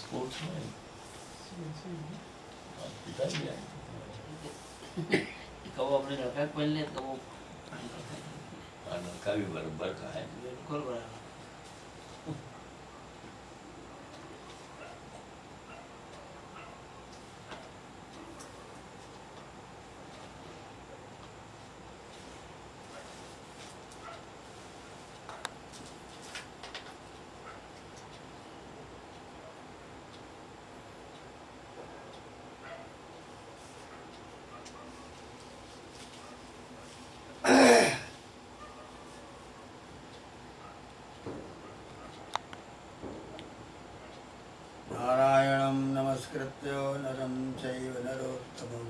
Sports में पिता भी आए कब अपने लड़का पहन ले तो वो और लड़का भी बराबर का है। बिल्कुल बराबर। नारायणं नमस्कृत्य नरं चैव नरोत्तमं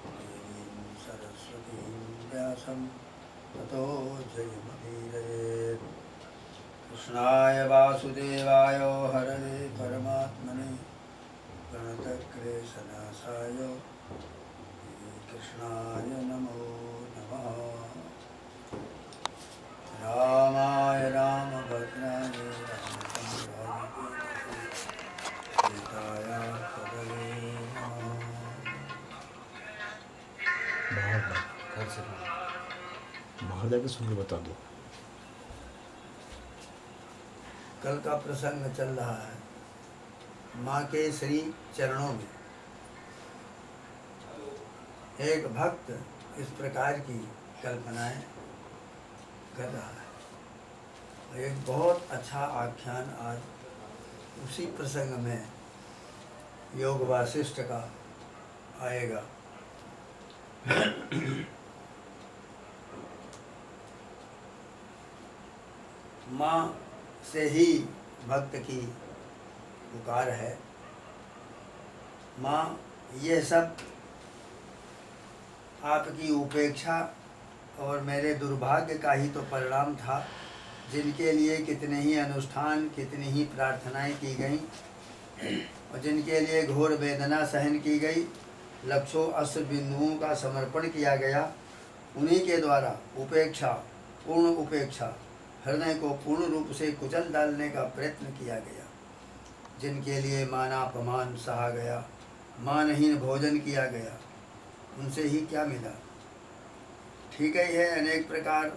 देवीं सरस्वतीं व्यासं ततो जयमुदीरयेत्। कृष्णाय वासुदेवाय हरये परमात्मने प्रणतक्लेशनाशाय कृष्णाय नमो नमः। रामाय रामभद्राय रामचन्द्राय सीताया पदवे नमः। बाहर जाके सुन के बता दो। कल का प्रसंग चल रहा है माँ के श्री चरणों में। एक भक्त इस प्रकार की कल्पनाएं कर रहा है। एक बहुत अच्छा आख्यान आज उसी प्रसंग में योग वासिष्ठ का आएगा। माँ से ही भक्त की पुकार है। माँ, ये सब आपकी उपेक्षा और मेरे दुर्भाग्य का ही तो परिणाम था, जिनके लिए कितने ही अनुष्ठान, कितनी ही प्रार्थनाएं की गईं और जिनके लिए घोर वेदना सहन की गई, लक्षों अश्रु बिंदुओं का समर्पण किया गया। उन्हीं के द्वारा उपेक्षा, पूर्ण उपेक्षा, हृदय को पूर्ण रूप से कुचल डालने का प्रयत्न किया गया। जिनके लिए मानापमान सहा गया, मानहीन भोजन किया गया, उनसे ही क्या मिला? ठीक ही है, अनेक प्रकार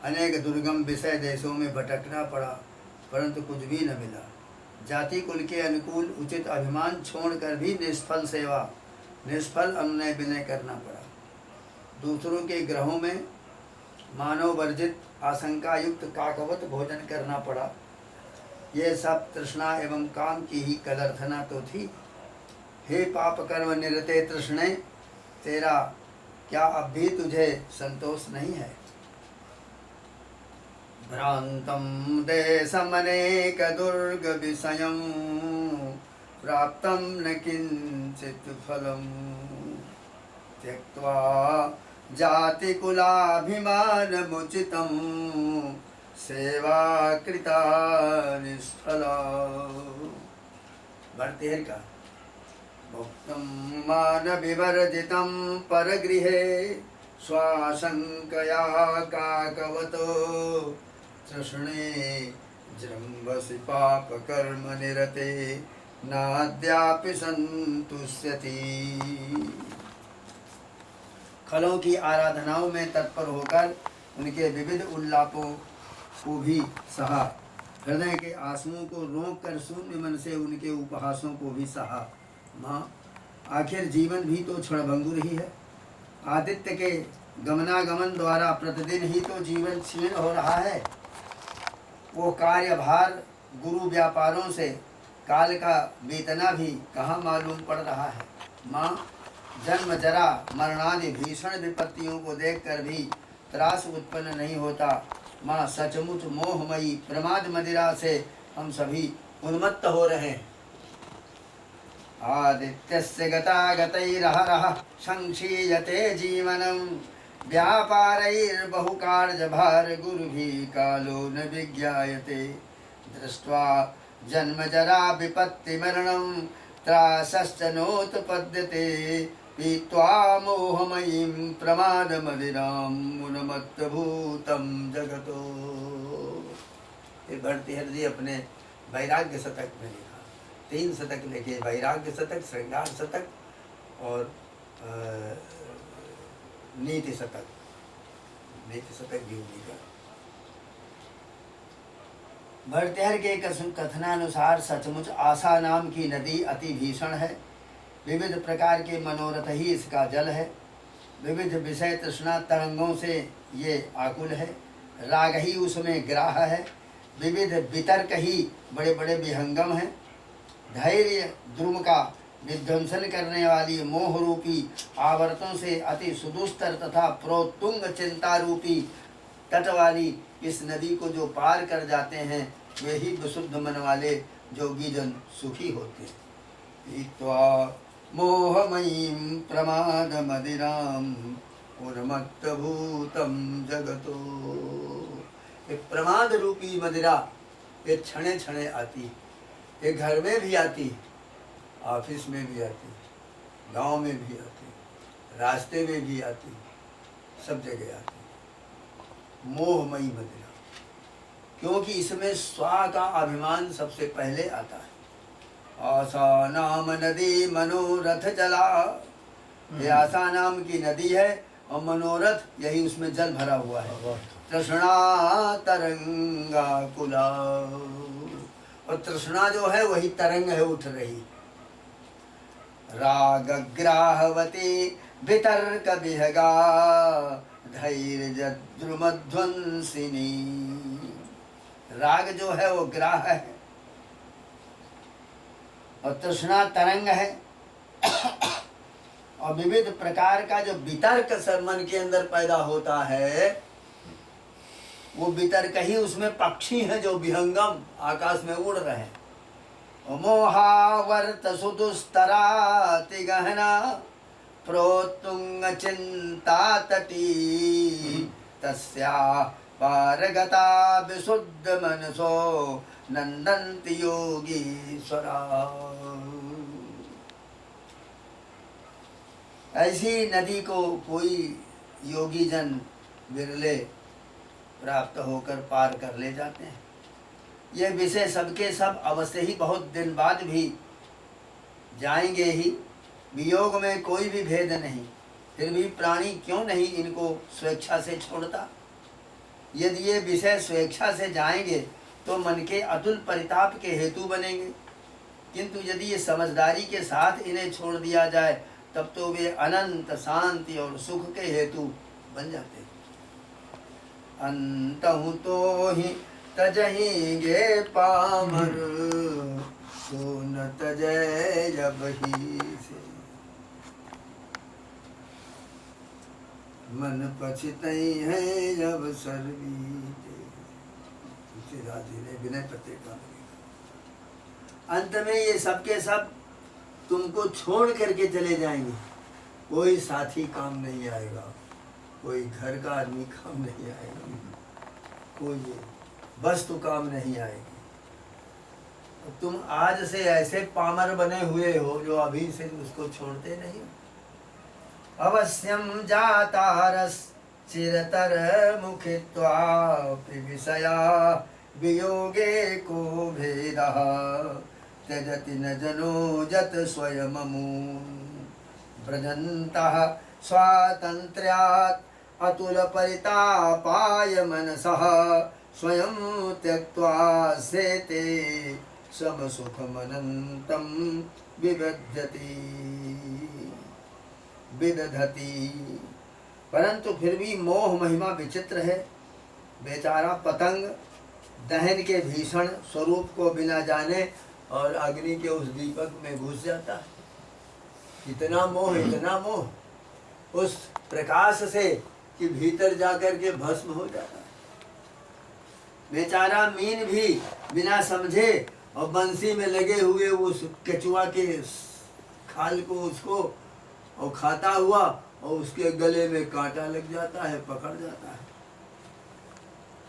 अनेक दुर्गम विषय देशों में भटकना पड़ा, परंतु कुछ भी न मिला। जाति कुल के अनुकूल उचित अभिमान छोड़कर भी निष्फल सेवा, निष्फल अनुनय विनय करना पड़ा। दूसरों के ग्रहों में मानव वर्जित आशंका युक्त काकवत भोजन करना पड़ा। ये सब तृष्णा एवं काम की ही कदर्थना तो थी। हे पाप कर्म निरते तृष्णे, तेरा क्या अब भी तुझे संतोष नहीं है? भ्रांतम देशमनेक दुर्ग विषयं प्राप्तं न किंचित् फलम् त्यक्त्वा जाति कुलाभिमानमुचितं सेवा कृता निष्फला। भर्तृहरि का भुक्तं मान विवर्जितं परगृहे स्वाशंकया काकवतो तृष्णे जृम्भसि पाप कर्म निरते नाद्यापि संतुष्यति। खलों की आराधनाओं में तत्पर होकर उनके विविध उल्लापों को भी सहा, हृदय के आंसुओं को रोक कर शून्य मन से उनके उपहासों को भी सहा। माँ, आखिर जीवन भी तो क्षणभंगुर ही है। आदित्य के गमनागमन द्वारा प्रतिदिन ही तो जीवन क्षीण हो रहा है। वो कार्यभार गुरु व्यापारों से काल का बीतना भी कहाँ मालूम पड़ रहा है। माँ, जन्म जरा मरणादि भीषण विपत्तियों को देखकर भी त्रास उत्पन्न नहीं होता। माँ, सचमुच मोहमयी प्रमाद मदिरा से हम सभी उन्मत्त हो रहे हैं। आदित्यस्य गतागतैरहरः संक्षीयते जीवनं व्यापारैर्बहुकार्यभार गुरुभिः कालो न विज्ञायते। दृष्ट्वा जन्मजरा विपत्तिमरणं त्रासश्च नोत्पद्यते। पीत्वा मोहमयीं प्रमादमदिरां मुनमत्तभूतं जगतो। ये भर्तृहरि अपने वैराग्य शतक में लिखा। 3 शतक लिखे, वैराग्य शतक, श्रृंगार शतक और नीति शतक। नीति शतक जीव जी का। भरतहर के कथनानुसार सचमुच आशा नाम की नदी अति भीषण है। विविध प्रकार के मनोरथ ही इसका जल है। विविध विषय तृष्णा तरंगों से ये आकुल है। राग ही उसमें ग्राह है। विविध वितर्क ही बड़े बड़े विहंगम हैं। धैर्य द्रुम का विध्वंसन करने वाली मोह रूपी आवर्तों से अति सुदुस्तर तथा प्रोत्तुंग चिंता रूपी तट वाली इस नदी को जो पार कर जाते हैं वे ही विशुद्ध मन वाले जोगी जन सुखी होते हैं। इत्वा मोहमयीं प्रमाद मदिराम उन्मत्त भूतम जगतो। ये प्रमाद रूपी मदिरा ये क्षणे क्षणे आती, ये घर में भी आती, ऑफिस में भी आती, गांव में भी आती, रास्ते में भी आती, सब जगह आती। मोहमयी मदिरा, क्योंकि इसमें स्वा का अभिमान सबसे पहले आता है। आशा नाम नदी मनोरथ जला, ये आशा नाम की नदी है और मनोरथ यही उसमें जल भरा हुआ है। तृष्णा तरंगा कुला, और तृष्णा जो है वही तरंग है उठ रही। राग ग्राहवती वितर्क विहगा धैर्य द्रुमध्वंसिनी। राग जो है वो ग्राह है और तृष्णा तरंग है। और विविध प्रकार का जो वितर्क मन के अंदर पैदा होता है वो वितर्क ही उसमें पक्षी हैं जो विहंगम आकाश में उड़ रहे हैं। मोहावर्त सुदुस्तराति गहना प्रोत्तुंग चिंता तटी तस्या पारगता विशुद्ध मनसो नंदन्ति योगीश्वरा। ऐसी नदी को कोई योगी जन विरले प्राप्त होकर पार कर ले जाते हैं। यह विषय सबके सब अवश्य ही बहुत दिन बाद भी जाएंगे ही। वियोग में कोई भी भेद नहीं, फिर भी प्राणी क्यों नहीं इनको स्वेच्छा से छोड़ता। यदि ये विषय स्वेच्छा से जाएंगे तो मन के अतुल परिताप के हेतु बनेंगे, किंतु यदि ये समझदारी के साथ इन्हें छोड़ दिया जाए तब तो वे अनंत शांति और सुख के हेतु बन जाते हैं। अंतहु तो ही तजहिंगे पामर तो न तजय जब ही से। मन पछतई है जब सर्वीते। तुलसीदास जी ने विनय पत्रिका में लिखा। अंत में ये सबके सब तुमको छोड़ करके चले जाएंगे। कोई साथी काम नहीं आएगा, कोई घर का आदमी काम नहीं आएगा, कोई वस्तु काम नहीं आएगी। तुम आज से ऐसे पामर बने हुए हो जो अभी से उसको छोड़ते नहीं। अवश्यम जातारस चिरतर मुखित्वा विषया वियोगे को भेदः त्यजति न जनो जत स्वयममून् व्रजन्तः स्वातन्त्र्यात् अतुल परितापाय मनसः स्वयं त्यक्त्वा सेते समसुखमनन्तं विदधति। परंतु फिर भी मोह महिमा विचित्र है। बेचारा पतंग दहन के भीषण स्वरूप को बिना जाने और अग्नि के उस दीपक में घुस जाता है। इतना मोह, इतना मोह उस प्रकाश से कि भीतर जाकर के भस्म हो जाता है। बेचारा मीन भी बिना समझे और बंसी में लगे हुए उस केचुआ के खाल को उसको और खाता हुआ और उसके गले में कांटा लग जाता है, पकड़ जाता है।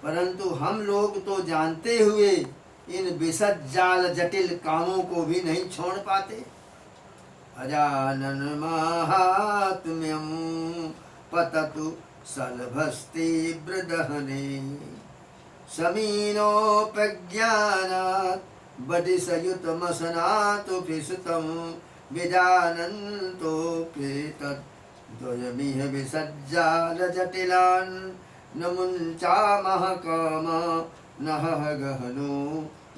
परंतु हम लोग तो जानते हुए इन विशद जाल जटिल कामों को भी नहीं छोड़ पाते। अजानन माहात्म्यम पततु सलभस्तीव्र दहने समीनोपज्ञानात् बडि सयुत मसनातु पिसुतं विजानन्तो प्रेतत् द्वयमिह विसज्जाल जटिलान् न मुञ्चामः काम नह गहनो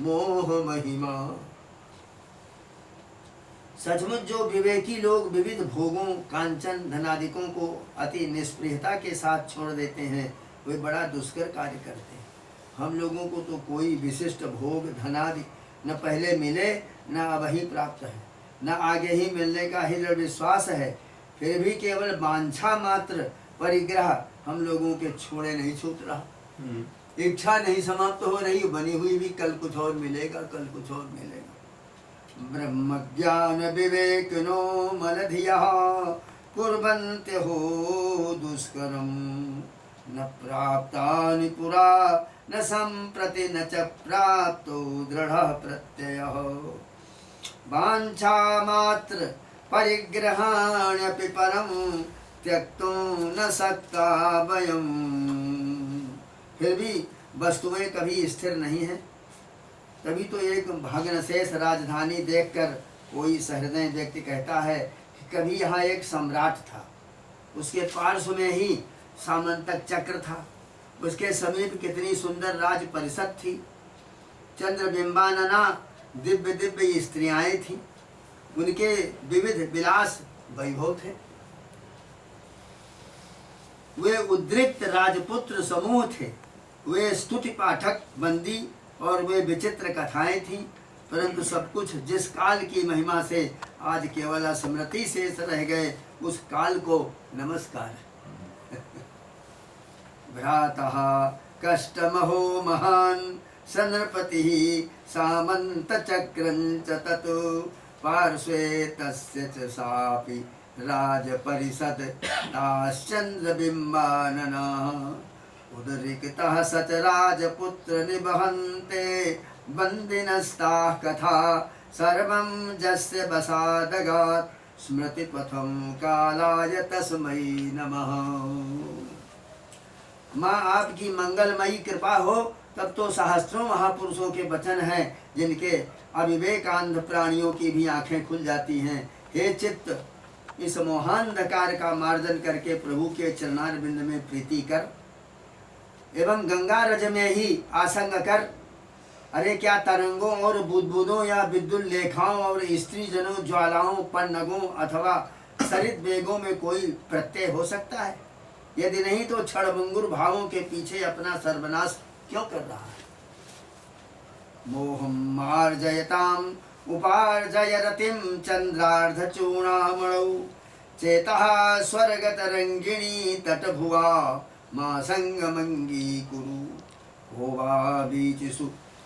मोह महिमा। सचमुच जो विवेकी लोग विविध भोगों कांचन धनादिकों को अति निष्प्रियता के साथ छोड़ देते हैं वे बड़ा दुष्कर कार्य करते हैं। हम लोगों को तो कोई विशिष्ट भोग धनादि न पहले मिले न अब ही प्राप्त है, न आगे ही मिलने का ही दृढ़ विश्वास है, फिर भी केवल वांछा मात्र परिग्रह हम लोगों के छोड़े नहीं छूट रहा। इच्छा नहीं समाप्त हो रही, बनी हुई भी कल कुछ और मिलेगा, कल कुछ और मिलेगा। ब्रह्म ज्ञान विवेकिनो मलधियः कुर्वन्ते हो दुष्करम न प्राप्तानि पुरा न सम्प्रति न च प्राप्तो दृढ़ प्रत्ययः वाञ्छा मात्र परिग्रहाण्यपि परं त्यक्तुं न शक्ता वयम्। फिर भी वस्तुएं कभी स्थिर नहीं है। तभी तो एक भग्नशेष राजधानी देखकर कोई सहृदय व्यक्ति कहता है कि कभी यहाँ एक सम्राट था, उसके पार्श्व में ही सामंतक चक्र था, उसके समीप कितनी सुंदर राज परिषद थी, चंद्रबिंबानना दिव्य दिव्य स्त्रियाएं थीं, उनके विविध विलास वैभव थे, वे उद्रिक्त राजपुत्र समूह थे, वे स्तुति पाठक बंदी और वे विचित्र कथाएं थीं, परंतु सब कुछ जिस काल की महिमा से आज केवल स्मृति शेष रह गए उस काल को नमस्कार। भ्रातः कष्टमहो महान् सनृपति सामंत चक्रंच ततो पार्श्वे तस्य च सापि राज परिषद ताश्चंद्र बिंबानना उदरिक्तः सच राजपुत्र निबहन्ते बन्दिनस्ताः कथा सर्वं जस्य वसादगात् स्मृतिपथं कालाय तस्मै नमः। माँ आपकी मंगलमयी कृपा हो तब तो सहस्त्रों महापुरुषों के वचन हैं जिनके अविवेकांध प्राणियों की भी आंखें खुल जाती हैं। हे चित्त, इस मोहांधकार का मार्जन करके प्रभु के चरणारविंद में प्रीति कर एवं गंगा रज में ही आसंग कर। अरे क्या तरंगों और बुदबुदों या विद्युत लेखाओं और स्त्री जनों ज्वालाओं पन्नगों अथवा सरित वेगों में कोई प्रत्यय हो सकता है? यदि नहीं तो क्षणभंगुर भावों के पीछे अपना सर्वनाश क्यों कर रहा है? मोहम मार्जयताम उपार्जय रतिम चंद्रार्ध चूणामणौ चेतः स्वर्गत रंगिणी तटभुवा मां संगमंगी कुरु होवा बीचिषु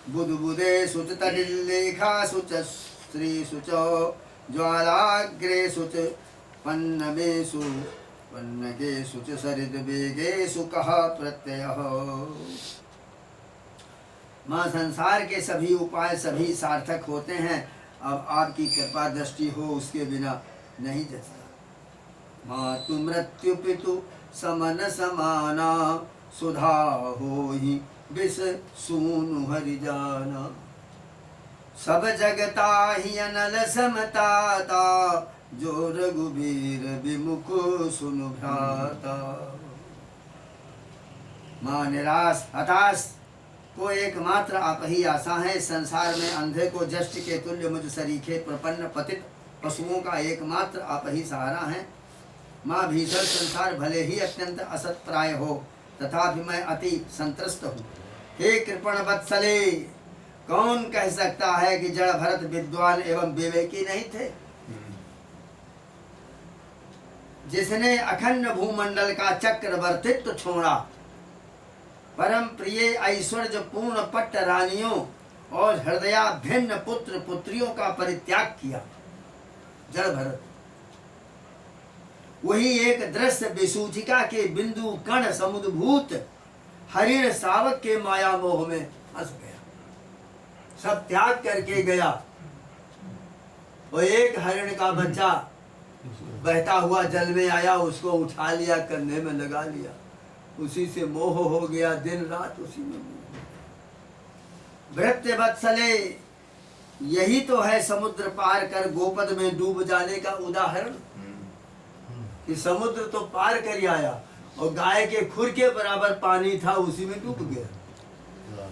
बुदबुदेषु च तडिल्लेखासु च स्त्रीषु च ज्वालाग्रेषु च पन्नगेषु च सरिद्वेगेषु कः प्रत्ययः। माँ, संसार के सभी उपाय सभी सार्थक होते हैं, अब आपकी कृपा दृष्टि हो उसके बिना नहीं जचता। मातु मृत्यु पितु समन समाना सुधा होहि विष सूनु हरि जाना सब जगता ही अनल समताता जो रघुबीर विमुख सुनु भ्राता। माँ, निराश हताश को एकमात्र आप ही आशा है। संसार में अंधे को जष्ट के तुल्य मुझ सरीखे प्रपन्न पतित पशुओं का एकमात्र आप ही सहारा है। माँ, भीषण संसार भले ही अत्यंत असत प्राय हो तथापि मैं अति संत्रस्त हूँ। हे कृपण वत्सले, कौन कह सकता है कि जड़ भरत विद्वान एवं विवेकी नहीं थे? जिसने अखंड भूमंडल का चक्रवर्तित्व छोड़ा, परम प्रिय ऐश्वर्य पूर्ण पट्ट रानियों और हृदया भिन्न पुत्र पुत्रियों का परित्याग किया, जड़ भरत वही एक दृश्य विसूचिका के बिंदु कण समुद्भूत हरिण शावक के माया मोह में फंस गया, सब त्याग करके गया। वो एक हरिण का बच्चा बहता हुआ जल में आया, उसको उठा लिया, कंधे में लगा लिया, उसी से मोह हो गया, दिन रात उसी में। भृत्य वत्सले, यही तो है समुद्र पार कर गोपद में डूब जाने का उदाहरण, कि समुद्र तो पार कर ही आया और गाय के खुर के बराबर पानी था, उसी में डूब गया।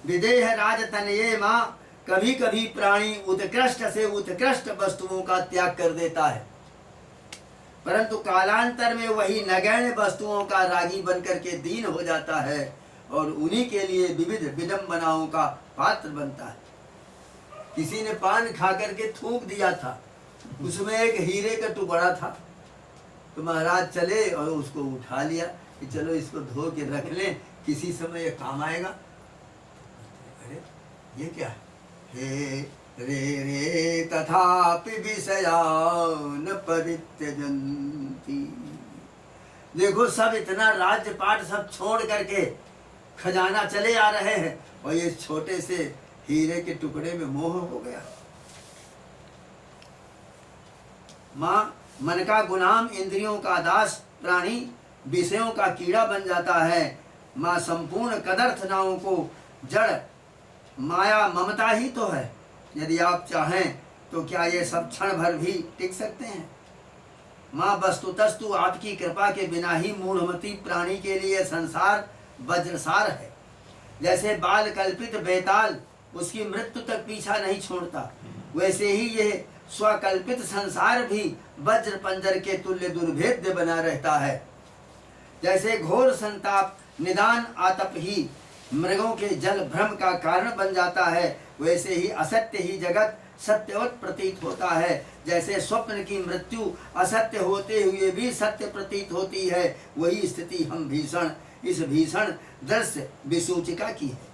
विदेह राज तनये माँ, कभी कभी प्राणी उत्कृष्ट से उत्कृष्ट वस्तुओं का त्याग कर देता है, परंतु कालांतर में वही नगण्य वस्तुओं का रागी बनकर के दीन हो जाता है और उन्हीं के लिए विविध विडंबनाओं का पात्र बनता है। किसी ने पान खा करके थूक दिया था, उसमें एक हीरे का टुकड़ा था, तो महाराज चले और उसको उठा लिया कि चलो इसको धो के रख लें, किसी समय ये काम आएगा। अरे ये क्या है? हे रे रे तथापि विषयान परित्यजन्ति। देखो सब इतना राज्य पाट सब छोड़ करके खजाना चले आ रहे हैं और ये छोटे से हीरे के टुकड़े में मोह हो गया। माँ मन का गुलाम, इंद्रियों का दास प्राणी, विषयों का कीड़ा बन जाता है। माँ संपूर्ण कदर्थ नावों को जड़ माया ममता ही तो है। यदि आप चाहें तो क्या ये सब क्षण भर भी टिक सकते हैं? माँ वस्तुतस्तु आपकी कृपा के बिना ही मूढ़मती प्राणी के लिए संसार वज्रसार है। जैसे बाल कल्पित बेताल उसकी मृत्यु तक पीछा नहीं छोड़ता, वैसे ही ये स्वकल्पित संसार भी वज्र पंजर के तुल्य दुर्भेद्य बना रहता है। जैसे घोर संताप निदान आतप ही मृगों के जल भ्रम का कारण बन जाता है, वैसे ही असत्य ही जगत सत्यवत प्रतीत होता है। जैसे स्वप्न की मृत्यु असत्य होते हुए भी सत्य प्रतीत होती है, वही स्थिति हम इस भीषण दृश्य विसूचिका की है।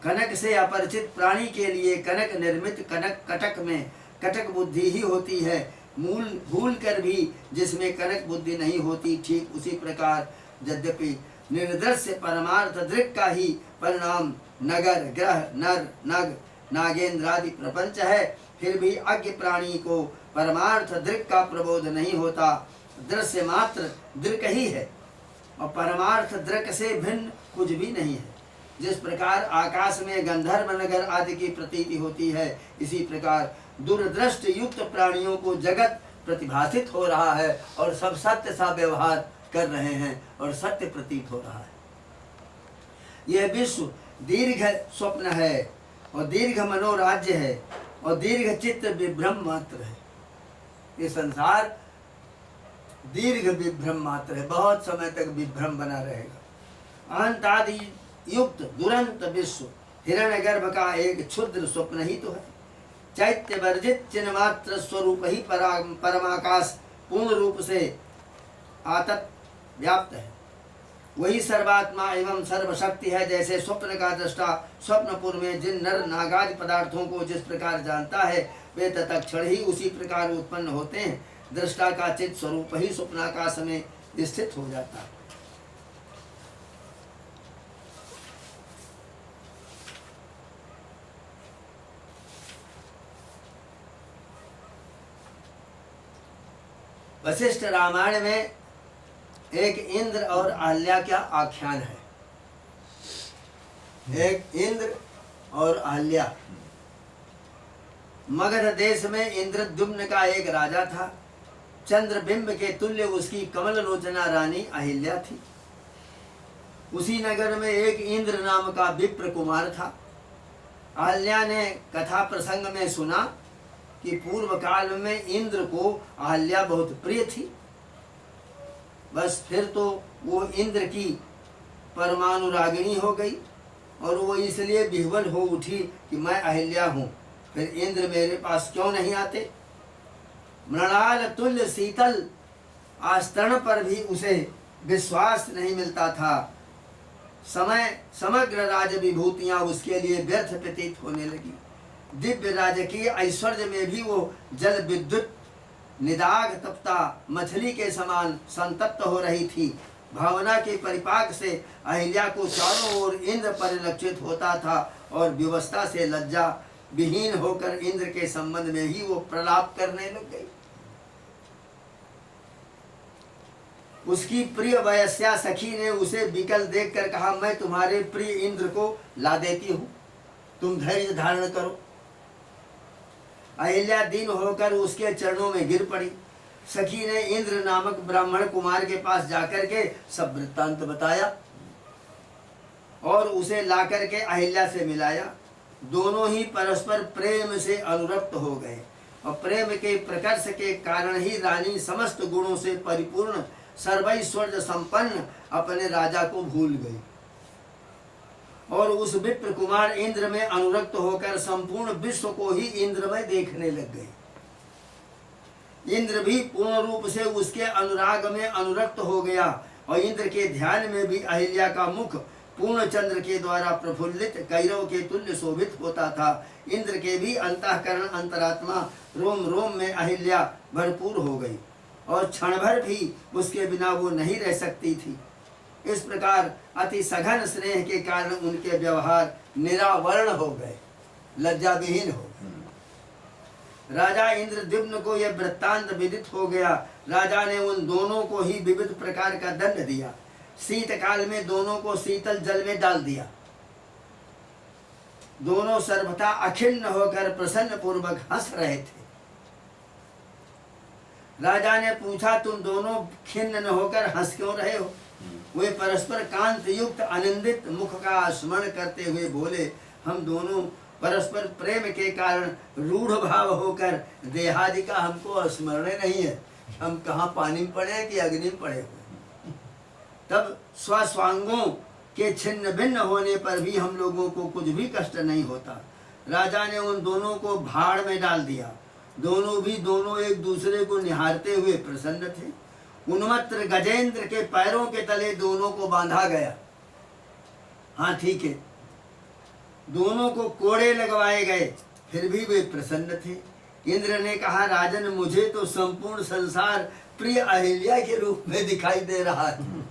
कनक से अपरिचित प्राणी के लिए कनक निर्मित कनक कटक में कटक बुद्धि ही होती है। मूल भूल कर भी जिसमें कनक बुद्धि नहीं होती, ठीक उसी प्रकार यद्यपि निर्दृश्य परमार्थ दृक् का ही परिणाम नगर ग्रह नर नग नागेंद्र आदि प्रपंच है, फिर भी अज्ञ प्राणी को परमार्थ दृक् का प्रबोध नहीं होता। दृश्य मात्र दृक् ही है और परमार्थ दृक् से भिन्न कुछ भी नहीं है। जिस प्रकार आकाश में गंधर्व नगर आदि की प्रतीति होती है, इसी प्रकार दूरदृष्ट युक्त प्राणियों को जगत प्रतिभासित हो रहा है और सब सत्य सा व्यवहार कर रहे हैं और सत्य प्रतीत हो रहा है। यह विश्व दीर्घ स्वप्न है और दीर्घ मनोराज्य है और दीर्घ चित्त विभ्रम मात्र है। ये संसार दीर्घ विभ्रम मात्र है, बहुत समय तक विभ्रम बना रहेगा। अंत आदि युक्त दुरंत विश्व हिरण्यगर्भ का एक क्षुद्र स्वप्न ही तो है। चैत्य वर्जित चिन्ह मात्र स्वरूप ही परमाकाश पूर्ण रूप से आतत व्याप्त है। वही सर्वात्मा एवं सर्वशक्ति है। जैसे स्वप्न का दृष्टा स्वप्नपुर में जिन नर नागादि पदार्थों को जिस प्रकार जानता है, वे तत्क्षण ही उसी प्रकार उत्पन्न होते हैं। दृष्टा का चित्त स्वरूप ही स्वप्नाकाश में स्थित हो जाता है। वशिष्ठ रामायण में एक इंद्र और अहल्या का आख्यान है। एक इंद्र और अहल्या। मगध देश में इंद्रद्युम्न का एक राजा था। चंद्रबिंब के तुल्य उसकी कमल लोचना रानी अहिल्या थी। उसी नगर में एक इंद्र नाम का विप्र कुमार था। अहल्या ने कथा प्रसंग में सुना कि पूर्व काल में इंद्र को अहल्या बहुत प्रिय थी। बस फिर तो वो इंद्र की परमानुरागिणी हो गई और वो इसलिए विह्वल हो उठी कि मैं अहिल्या हूँ, फिर इंद्र मेरे पास क्यों नहीं आते। मृणाल तुल्य शीतल आस्तरण पर भी उसे विश्वास नहीं मिलता था। समग्र राज विभूतियाँ उसके लिए व्यर्थ प्रतीत होने लगी। दिव्य राजकीय ऐश्वर्य में भी वो जल विद्युत निदाग तपता मछली के समान संतप्त हो रही थी। भावना के परिपाक से अहिल्या को चारों ओर इंद्र परिलक्षित होता था और व्यवस्था से लज्जा विहीन होकर इंद्र के संबंध में ही वो प्रलाप करने लग गई। उसकी प्रिय वयस्या सखी ने उसे विकल देखकर कहा, मैं तुम्हारे प्रिय इंद्र को ला देती हूँ, तुम धैर्य धारण करो। अहिल्या दीन होकर उसके चरणों में गिर पड़ी। सखी ने इंद्र नामक ब्राह्मण कुमार के पास जाकर के सब वृत्तांत बताया और उसे लाकर के अहिल्या से मिलाया। दोनों ही परस्पर प्रेम से अनुरक्त हो गए और प्रेम के प्रकर्ष के कारण ही रानी समस्त गुणों से परिपूर्ण सर्वैश्वर्य संपन्न अपने राजा को भूल गई और उस विप्र कुमार इंद्र में अनुरक्त होकर संपूर्ण विश्व को ही इंद्रमय देखने लग गई। इंद्र भी पूर्ण रूप से उसके अनुराग में अनुरक्त हो गया और इंद्र के ध्यान में भी अहिल्या का मुख पूर्ण चंद्र के द्वारा प्रफुल्लित कैरव के तुल्य शोभित होता था। इंद्र के भी अंतःकरण अंतरात्मा रोम रोम में अहिल्या भरपूर हो गई और क्षण भर भी उसके बिना वो नहीं रह सकती थी। इस प्रकार अति सघन स्नेह के कारण उनके व्यवहार निरावरण हो गए, लज्जा विहीन हो गए। राजा इंद्रद्युम्न को यह वृत्तांत विदित हो गया। राजा ने उन दोनों को ही विविध प्रकार का दंड दिया। शीतकाल में दोनों को शीतल जल में डाल दिया। दोनों सर्वथा अखिन्न होकर प्रसन्न पूर्वक हंस रहे थे। राजा ने पूछा, तुम दोनों खिन्न न होकर हंस क्यों रहे हो? वे परस्पर कांत युक्त आनंदित मुख का स्मरण करते हुए बोले, हम दोनों परस्पर प्रेम के कारण रूढ़ भाव होकर देहादि का हमको स्मरण नहीं है। हम कहाँ पानी में पड़े हैं कि अग्नि में पड़े हुए। तब स्वस्वांगों के छिन्न भिन्न होने पर भी हम लोगों को कुछ भी कष्ट नहीं होता। राजा ने उन दोनों को भाड़ में डाल दिया। दोनों एक दूसरे को निहारते हुए प्रसन्न थे। उन्मत्त गजेंद्र के पैरों के तले दोनों को बांधा गया। हाँ ठीक है, दोनों को कोड़े लगवाए गए, फिर भी वे प्रसन्न थे। इंद्र ने कहा, राजन मुझे तो संपूर्ण संसार प्रिय अहिल्या के रूप में दिखाई दे रहा है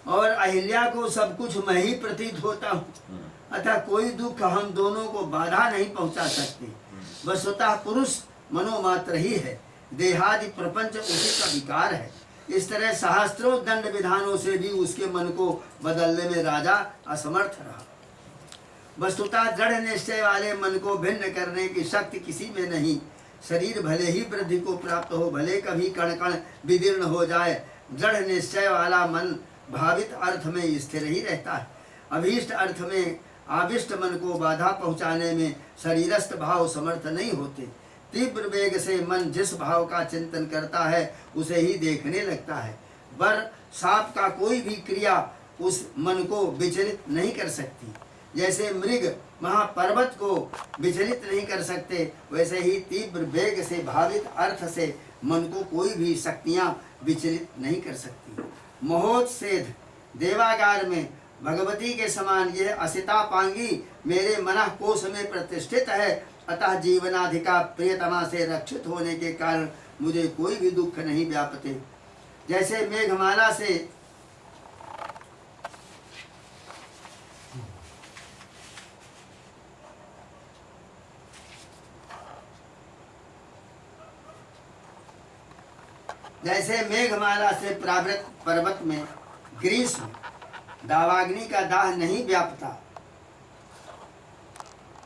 और अहिल्या को सब कुछ मैं ही प्रतीत होता हूँ, अतः कोई दुख हम दोनों को बाधा नहीं पहुंचा सकते। वस्तुतः पुरुष मनोमात्र ही है, देहादि प्रपंच उसी का विकार है। इस तरह सहस्त्रों दंड विधानों से भी उसके मन को बदलने में राजा असमर्थ रहा। वस्तुतः दृढ़ निश्चय वाले मन को भिन्न करने की शक्ति किसी में नहीं। शरीर भले ही वृद्धि को प्राप्त हो, भले कभी कण कण विदीर्ण हो जाए, दृढ़ निश्चय वाला मन भावित अर्थ में स्थिर ही रहता है। अभीष्ट अर्थ में आविष्ट मन को बाधा पहुंचाने में शरीरस्थ भाव समर्थ नहीं होते। तीव्र वेग से मन जिस भाव का चिंतन करता है उसे ही देखने लगता है। बर सांप का कोई भी क्रिया उस मन को विचलित नहीं कर सकती। जैसे मृग महापर्वत को विचलित नहीं कर सकते, वैसे ही तीव्र वेग से भावित अर्थ से मन को कोई भी शक्तियां विचलित नहीं कर सकती। महोत्सेध देवागार में भगवती के समान यह असिता पांगी मेरे मनः कोश में प्रतिष्ठित है, अतः जीवनाधिका प्रियतमा से रक्षित होने के कारण मुझे कोई भी दुख नहीं व्यापते। जैसे मेघमाला से मेघमाला से प्रावृत पर्वत में ग्रीष्म दावाग्नि का दाह नहीं व्यापता,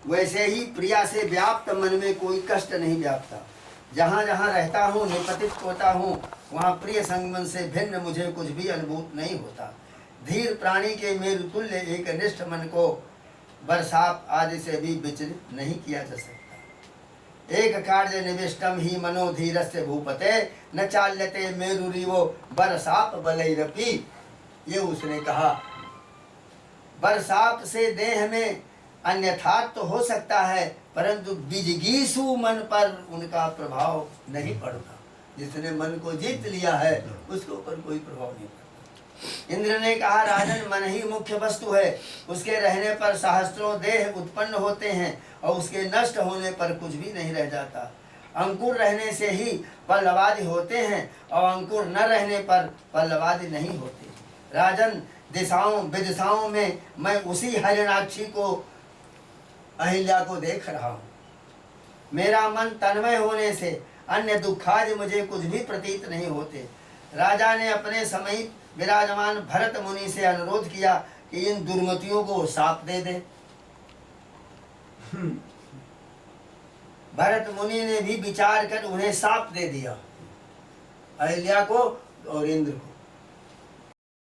वैसे ही प्रिया से व्याप्त मन में कोई कष्ट नहीं व्यापता। जहाँ जहाँ रहता हूँ, निपतित होता हूँ, वहाँ प्रिय संगमन से भिन्न मुझे कुछ भी अनुभूत नहीं होता। धीर प्राणी के मेरुतुल्य एक निष्ठ मन को बरसात आदि से भी विचलित नहीं किया जा सकता। एक कार्य निविष्टम ही मनो धीरस्य भूपते न चाल्यते मेरुरिवो बरसाप बलैरपी। ये उसने कहा, बरसात से देह में अन्यथा तो हो सकता है, परंतु बिजगीसु मन पर उनका प्रभाव नहीं पड़ता। जिसने मन को जीत लिया है उसके ऊपर कोई प्रभाव नहीं पड़ता। इंद्र ने कहा, राजन मन ही मुख्य वस्तु है, उसके रहने पर सहस्त्रों देह उत्पन्न होते हैं और उसके नष्ट होने पर कुछ भी नहीं रह जाता। अंकुर रहने से ही पल्लवादि होते हैं और अंकुर न रहने पर पल्लवादि नहीं होते। राजन दिशाओं विदिशाओं में मैं उसी हरिणाक्षी को अहिल्या को देख रहा हूँ। मेरा मन तन्मय होने से अन्य दुखादि मुझे कुछ भी प्रतीत नहीं होते। राजा ने अपने समीप विराजमान भरत मुनि से अनुरोध किया कि इन दुर्मतियों को वो साप दे दे। भरत मुनि ने भी विचार कर उन्हें साप दे दिया, अहिल्या को और इंद्र को।